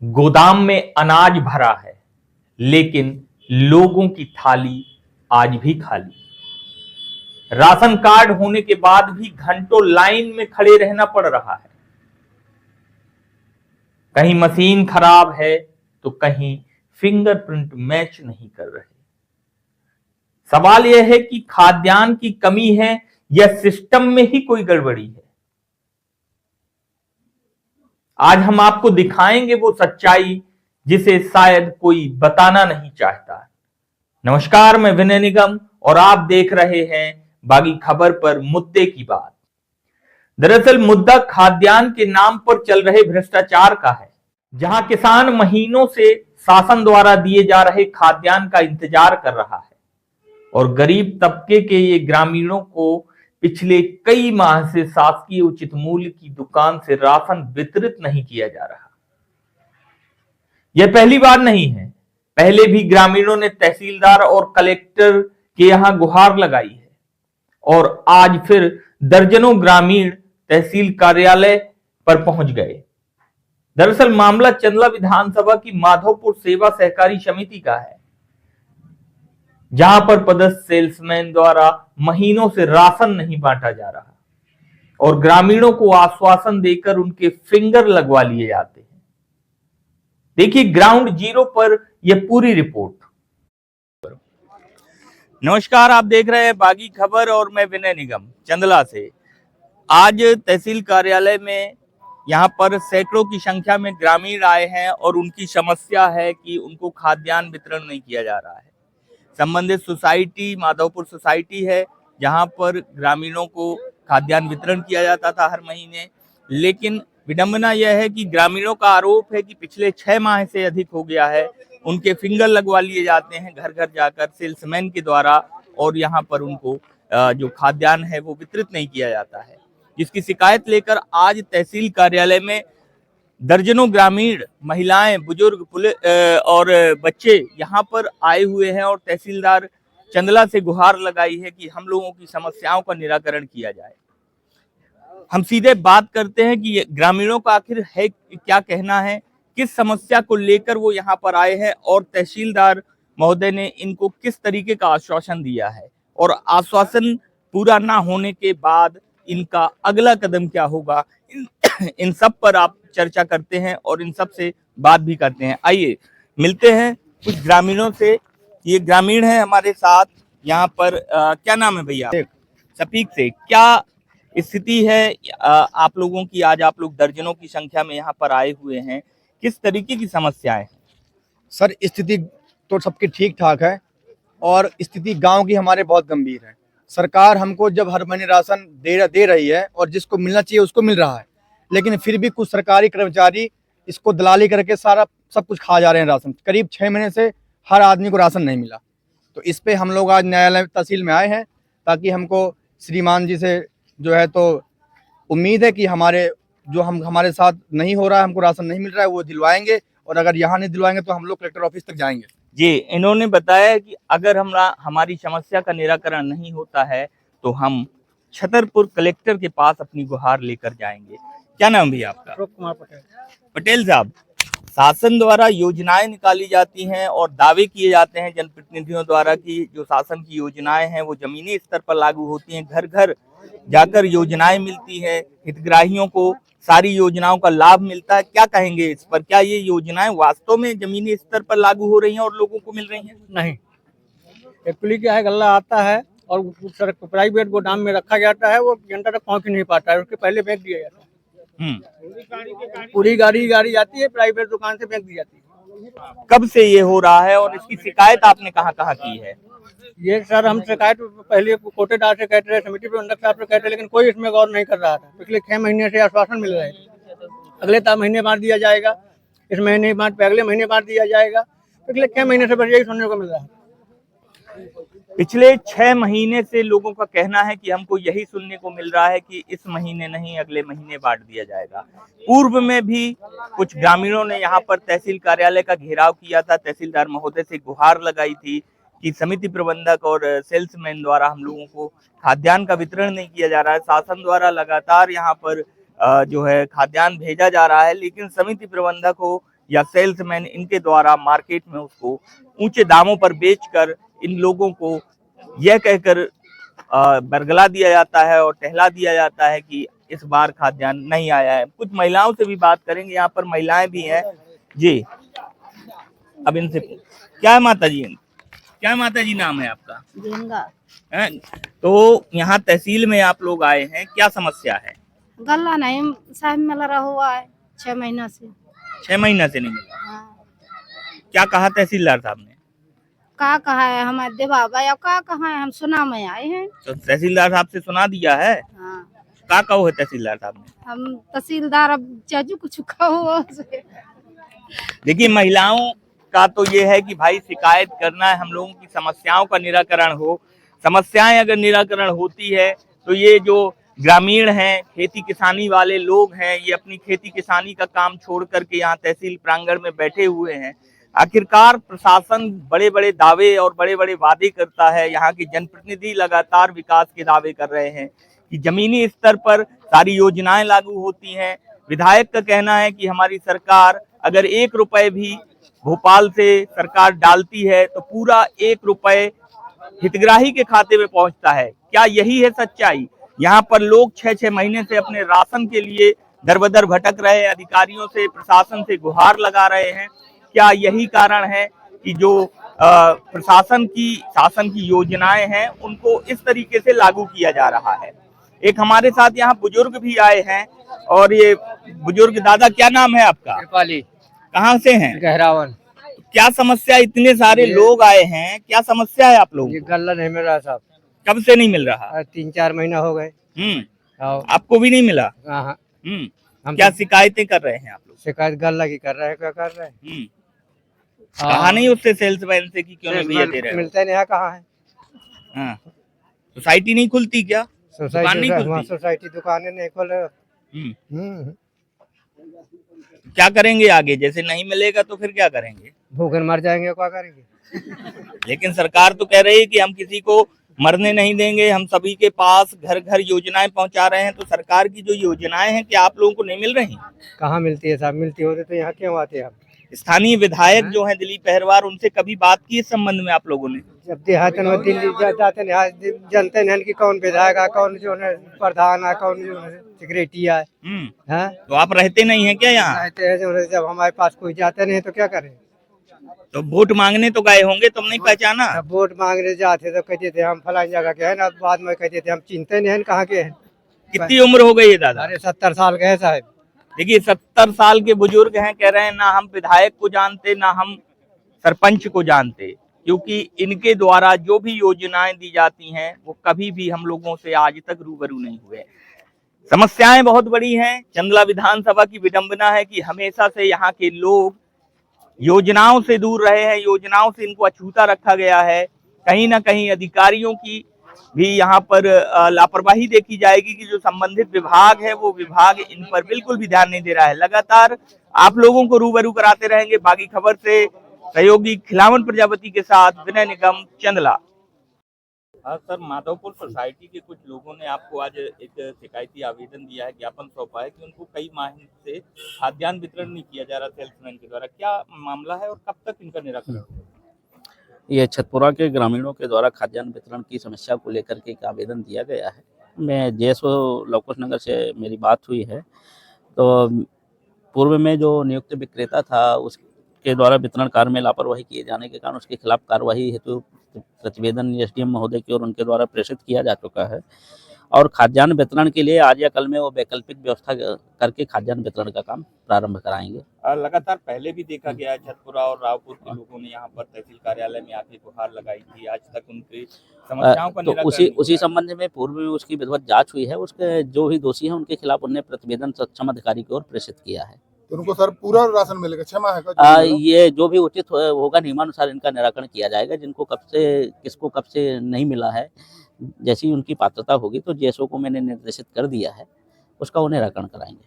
गोदाम में अनाज भरा है, लेकिन लोगों की थाली आज भी खाली। राशन कार्ड होने के बाद भी घंटों लाइन में खड़े रहना पड़ रहा है। कहीं मशीन खराब है तो कहीं फिंगरप्रिंट मैच नहीं कर रहे। सवाल यह है कि खाद्यान्न की कमी है या सिस्टम में ही कोई गड़बड़ी है। आज हम आपको दिखाएंगे वो सच्चाई जिसे शायद कोई बताना नहीं चाहता। नमस्कार, मैं विनय निगम और आप देख रहे हैं बागी खबर पर मुद्दे की बात। दरअसल मुद्दा खाद्यान्न के नाम पर चल रहे भ्रष्टाचार का है, जहां किसान महीनों से शासन द्वारा दिए जा रहे खाद्यान्न का इंतजार कर रहा है और गरीब तबके के ये ग्रामीणों को पिछले कई माह से शासकीय उचित मूल्य की दुकान से राशन वितरित नहीं किया जा रहा। यह पहली बार नहीं है, पहले भी ग्रामीणों ने तहसीलदार और कलेक्टर के यहां गुहार लगाई है और आज फिर दर्जनों ग्रामीण तहसील कार्यालय पर पहुंच गए। दरअसल मामला चंदला विधानसभा की माधोपुर सेवा सहकारी समिति का है, जहां पर पदस्थ सेल्समैन द्वारा महीनों से राशन नहीं बांटा जा रहा और ग्रामीणों को आश्वासन देकर उनके फिंगर लगवा लिए जाते हैं। देखिए ग्राउंड जीरो पर यह पूरी रिपोर्ट। नमस्कार, आप देख रहे हैं बागी खबर और मैं विनय निगम चंदला से। आज तहसील कार्यालय में यहाँ पर सैकड़ों की संख्या में ग्रामीण आए हैं और उनकी समस्या है कि उनको खाद्यान्न वितरण नहीं किया जा रहा है। संबंधित सोसाइटी माधवपुर सोसाइटी है, जहां पर ग्रामीणों को खाद्यान्न वितरण किया जाता था हर महीने, लेकिन विडंबना यह है कि ग्रामीणों का आरोप है कि पिछले 6 माह से अधिक हो गया है उनके फिंगर लगवा लिए जाते हैं घर घर जाकर सेल्समैन के द्वारा और यहां पर उनको जो खाद्यान्न है वो वितरित नहीं किया जाता है, जिसकी शिकायत लेकर आज तहसील कार्यालय में दर्जनों ग्रामीण महिलाएं, बुजुर्ग और बच्चे यहाँ पर आए हुए हैं और तहसीलदार चंदला से गुहार लगाई है कि हम लोगों की समस्याओं का निराकरण किया जाए। हम सीधे बात करते हैं कि ग्रामीणों का आखिर है क्या कहना है, किस समस्या को लेकर वो यहाँ पर आए हैं और तहसीलदार महोदय ने इनको किस तरीके का आश्वासन दिया है और आश्वासन पूरा ना होने के बाद इनका अगला कदम क्या होगा। इन सब पर आप चर्चा करते हैं और इन सब से बात भी करते हैं। आइए मिलते हैं कुछ ग्रामीणों से। ये ग्रामीण है हमारे साथ यहाँ पर। क्या नाम है भैया? सफीक से। क्या स्थिति है आप लोगों की? आज आप लोग दर्जनों की संख्या में यहाँ पर आए हुए हैं, किस तरीके की समस्याएं हैं? सर स्थिति तो सबकी ठीक ठाक है और स्थिति गांव की हमारे बहुत गंभीर है। सरकार हमको जब हर महीने राशन दे रही है और जिसको मिलना चाहिए उसको मिल रहा है, लेकिन फिर भी कुछ सरकारी कर्मचारी इसको दलाली करके सारा सब कुछ खा जा रहे हैं राशन। करीब 6 महीने से हर आदमी को राशन नहीं मिला, तो इस पे हम लोग आज न्यायालय तहसील में आए हैं ताकि हमको श्रीमान जी से जो है तो उम्मीद है कि हमारे साथ नहीं हो रहा है, हमको राशन नहीं मिल रहा है, वो दिलवाएंगे और अगर यहाँ नहीं दिलवाएंगे तो हम लोग कलेक्टर ऑफिस तक जाएंगे। जी, इन्होंने बताया कि अगर हमारी समस्या का निराकरण नहीं होता है तो हम छतरपुर कलेक्टर के पास अपनी गुहार लेकर जाएंगे। क्या नाम भैया आपका? कुमार पटेल। पटेल साहब, शासन द्वारा योजनाएं निकाली जाती हैं और दावे किए जाते हैं जनप्रतिनिधियों द्वारा कि जो शासन की योजनाएं हैं वो जमीनी स्तर पर लागू होती हैं, घर घर जाकर योजनाएं मिलती है, हितग्राहियों को सारी योजनाओं का लाभ मिलता है। क्या कहेंगे इस पर? क्या ये योजनाएं वास्तव में जमीनी स्तर पर लागू हो रही हैं और लोगों को मिल रही हैं? नहीं, एक्चुअली क्या है, गल्ला आता है और प्राइवेट गोदाम में रखा जाता है, वो जनता तक पहुंच नहीं पाता है, उसके पहले फेंक दिया जाता है। पूरी गाड़ी जाती है, प्राइवेट दुकान से फेंक दी जाती है। कब से ये हो रहा है और इसकी शिकायत आपने कहाँ की है? ये सर हम शिकायत पहले कोटेदार से कहते रहे, समिति प्रबंधक साहब से कहते, लेकिन कोई इसमें गौर नहीं कर रहा था। पिछले 6 महीने से आश्वासन मिल रहे थे, अगले महीने बांट दिया जाएगा, इस महीने बांट अगले महीने बांट दिया जाएगा। पिछले 6 महीने से बस यही सुनने को मिल रहा है। पिछले 6 महीने से लोगों का कहना है कि हमको यही सुनने को मिल रहा है कि इस महीने नहीं अगले महीने बांट दिया जाएगा। पूर्व में भी कुछ ग्रामीणों ने यहाँ पर तहसील कार्यालय का घेराव किया था, तहसीलदार महोदय से गुहार लगाई थी कि समिति प्रबंधक और सेल्समैन द्वारा हम लोगों को खाद्यान्न का वितरण नहीं किया जा रहा है। शासन द्वारा लगातार यहाँ पर जो है खाद्यान्न भेजा जा रहा है, लेकिन समिति प्रबंधक हो या सेल्समैन इनके द्वारा मार्केट में उसको ऊंचे दामों पर बेचकर इन लोगों को यह कहकर बरगला दिया जाता है और टहला दिया जाता है कि इस बार खाद्यान्न नहीं आया है। कुछ महिलाओं से भी बात करेंगे, यहाँ पर महिलाएं भी हैं जी। अब इनसे क्या है माता जी, क्या है माता जी नाम है आपका? है? तो यहाँ तहसील में आप लोग आए हैं, क्या समस्या है? गल्ला नहीं साहब मिल रहा हुआ है 6 महीना से। 6 महीना से नहीं मिला। हाँ। क्या कहा तहसीलदार साहब ने? का कहा है हमारे देवाबा या का कहा है, हम सुना में आए हैं। तो तहसीलदार साहब से सुना दिया है? हाँ। का कहो है तहसीलदार साहब ने? हम तहसीलदार अब चाचू कुछ कहो। देखिए, महिलाओं का तो ये है कि भाई शिकायत करना है, हम लोगों की समस्याओं का निराकरण हो। समस्याएं अगर निराकरण होती है तो ये जो ग्रामीण हैं, खेती किसानी वाले लोग हैं, ये अपनी खेती किसानी का काम छोड़ करके यहाँ तहसील प्रांगण में बैठे हुए हैं। आखिरकार प्रशासन बड़े बड़े दावे और बड़े बड़े वादे करता है, यहाँ के जनप्रतिनिधि लगातार विकास के दावे कर रहे हैं कि जमीनी स्तर पर सारी योजनाएं लागू होती हैं। विधायक का कहना है कि हमारी सरकार अगर 1 रुपए भी भोपाल से सरकार डालती है तो पूरा 1 रुपए हितग्राही के खाते में पहुंचता है। क्या यही है सच्चाई? यहाँ पर लोग 6-6 महीने से अपने राशन के लिए दर-बदर भटक रहे हैं, अधिकारियों से, प्रशासन से गुहार लगा रहे हैं। क्या यही कारण है कि जो प्रशासन की शासन की योजनाएं हैं उनको इस तरीके से लागू किया जा रहा है? एक हमारे साथ यहाँ बुजुर्ग भी आए हैं और ये बुजुर्ग दादा, क्या नाम है आपका? कृपाली। कहाँ से हैं? गहरावन। क्या समस्या, इतने सारे लोग आए हैं, क्या समस्या है आप लोगों ये को? गल्ला नहीं मिल रहा साहब। कब से नहीं मिल रहा? 3-4 महीना हो गए। आपको भी नहीं मिला? हाँ। हम क्या शिकायतें कर रहे हैं आप लोग? शिकायत गल्ला की कर रहे हैं, क्या कर रहे हैं? कहा नहीं उससे सेल्समैन से कि क्यों नहीं भैया दे रहे हो? मिलते नहीं, कहाँ है? हाँ। सोसाइटी नहीं खुलती क्या? दुकान नहीं खुलती? सोसाइटी दुकानें नहीं खोल रहे। क्या करेंगे आगे? जैसे नहीं मिलेगा तो फिर क्या करेंगे? भूखे मर जाएंगे, क्या करेंगे? लेकिन सरकार तो कह रही है कि हम किसी को मरने नहीं देंगे, हम सभी के पास घर घर योजनाएं पहुंचा रहे हैं। तो सरकार की जो योजनाएं हैं क्या आप लोगों को नहीं मिल रही? कहाँ मिलती है साहब? मिलती होती तो यहाँ क्यों आते आप? स्थानीय विधायक जो हैं दिलीप अहरवार, उनसे कभी बात की इस संबंध में आप लोगों ने? जब देहात में दिल्ली जाते हैं, जानते नहीं कि कौन विधायक है, कौन जो है प्रधान है, कौन जो है सेक्रेटरी है। तो आप रहते नहीं है क्या यहाँ? रहते हैं, जब हमारे पास कोई जाते नहीं तो क्या करें? तो वोट मांगने तो गए होंगे, तुम नहीं पहचाना? वोट मांगने जाते तो कहते थे हम फलानी जगह के हैं ना, बाद में कहते थे हम चिंते नहीं है कहाँ के हैं। कितनी उम्र हो गई है दादा? अरे 70 साल के है साहब। देखिए, 70 साल के बुजुर्ग हैं, कह रहे हैं ना हम विधायक को जानते ना हम सरपंच को जानते, क्योंकि इनके द्वारा जो भी योजनाएं दी जाती हैं वो कभी भी हम लोगों से आज तक रूबरू नहीं हुए। समस्याएं बहुत बड़ी हैं। चंदला विधानसभा की विडंबना है कि हमेशा से यहाँ के लोग योजनाओं से दूर रहे हैं, योजनाओं से इनको अछूता रखा गया है। कहीं ना कहीं अधिकारियों की भी यहाँ पर लापरवाही देखी जाएगी कि जो संबंधित विभाग है वो विभाग इन पर बिल्कुल भी ध्यान नहीं दे रहा है। लगातार आप लोगों को रूबरू कराते रहेंगे। बागी खबर से सहयोगी खिलावन प्रजापति के साथ विनय निगम, चंदला। सर, माधवपुर सोसाइटी के कुछ लोगों ने आपको आज एक शिकायती आवेदन दिया है, ज्ञापन सौंपा है कि उनको कई माह से खाद्यान्न वितरण नहीं किया जा रहा सेल्समैन के द्वारा। क्या मामला है और कब तक इनका निराकरण होगा? ये छतपुरा के ग्रामीणों के द्वारा खाद्यान्न वितरण की समस्या को लेकर के एक आवेदन दिया गया है। मैं जेएसओ लवकुश नगर से मेरी बात हुई है। तो पूर्व में जो नियुक्त विक्रेता था उसके द्वारा वितरण कार्य में लापरवाही किए जाने के कारण उसके खिलाफ कार्रवाई हेतु प्रतिवेदन एसडीएम महोदय की ओर उनके द्वारा प्रेषित किया जा चुका है और खाद्यान्न वितरण के लिए आज या कल में वो वैकल्पिक व्यवस्था करके खाद्यान्न वितरण का काम प्रारंभ कराएंगे। लगातार पहले भी देखा गया है, छतपुरा और रावपुर के लोगों ने यहाँ पर तहसील कार्यालय में आके गुहार लगाई थी, आज तक उनकी समस्याओं का तो उसी संबंध में पूर्व में उसकी विधिवत जांच हुई है। उसके जो भी दोषी हैं उनके खिलाफ उन्हें प्रतिवेदन सक्षम अधिकारी की ओर प्रेषित किया है। तो उनको सर पूरा राशन मिलेगा 6 माह का? ये जो भी उचित होगा नियमानुसार इनका निराकरण किया जाएगा। जिनको किसको कब से नहीं मिला है, जैसी उनकी पात्रता होगी तो जेएसओ को मैंने निर्देशित कर दिया है, उसका वो निराकरण कराएंगे।